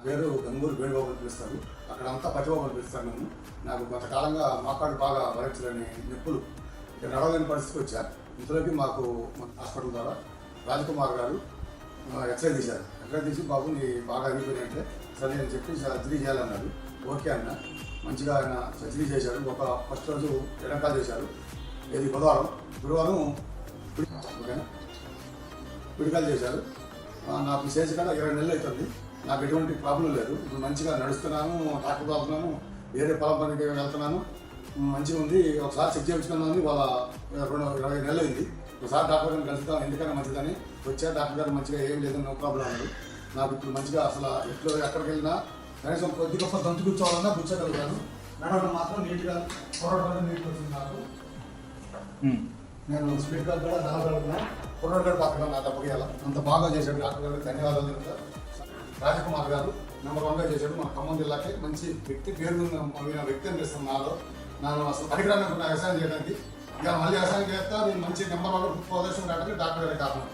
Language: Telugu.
పేరు గంగూరు వేణుబాబు అని పిలుస్తారు. అక్కడ అంతా పచ్చిబాబు అని పిలుస్తాను నన్ను. నాకు కొంతకాలంగా మోకాళ్ళు బాగా భరించలేని నొప్పులు, ఇక నడవలేని పరిస్థితికి వచ్చారు. ఇంతలోకి మాకు హాస్పిటల్ ద్వారా రాజకుమార్ గారు ఎక్స్రే తీశారు. ఎక్స్రే తీసి బాబు నీ బాగా అరిగిపోయినంటే సరే అని చెప్పి సర్జరీ చేయాలన్నారు. ఓకే అన్న, మంచిగా ఆయన సర్జరీ చేశారు. ఒక ఫస్ట్ రోజు ఎడంకాలు చేశారు. ఇది గురువారం ఓకేనా పిడికాలు చేశారు. నాకు చేసి కదా 20 నెలలు అవుతుంది. నాకు ఎటువంటి ప్రాబ్లం లేదు. ఇప్పుడు మంచిగా నడుస్తున్నాను, డాక్టర్ అవుతున్నాను, వేరే పొలం పనికి వెళ్తున్నాను, మంచిగా ఉంది. ఒకసారి చెక్ చేయించుకున్నాను. వాళ్ళ 20 నెలలు అయింది. ఒకసారి డాక్టర్ గారిని కలుస్తాను, ఎందుకైనా మంచిదని వచ్చా. డాక్టర్ గారు మంచిగా ఏం లేదు, నో ప్రాబ్లం అన్నారు. నాకు ఇప్పుడు మంచిగా అసలు ఎక్కడికి వెళ్ళినా కనీసం కొద్ది గొప్ప దంతు కూర్చోవాలన్నా కూర్చోగలుగుతాను. నడవడం మాత్రం నీట్గా పొరవడం నీట్గా వచ్చింది నాకు. నేను స్పీడ్ గా కూడా నడవగలుగుతున్నా. పొరవడం డాక్టర్ నా తప్పగల అంత బాగా చేశాడు. డాక్టర్ గారికి ధన్యవాదాలు చెప్తారు. రాజకుమార్ గారు నెంబర్ 1గా చేశాడు. మన ఖమ్మం జిల్లాకి మంచి వ్యక్తి, పేరు వ్యక్తి అనిపిస్తుంది నాలో అసలు పనికిరానుకున్న వ్యవసాయం చేయడానికి. ఇక మళ్ళీ వ్యవసాయం చేస్తా నేను మంచి నెంబర్ 1 ప్రదర్శన రావడానికి డాక్టర్ గారి కారణం.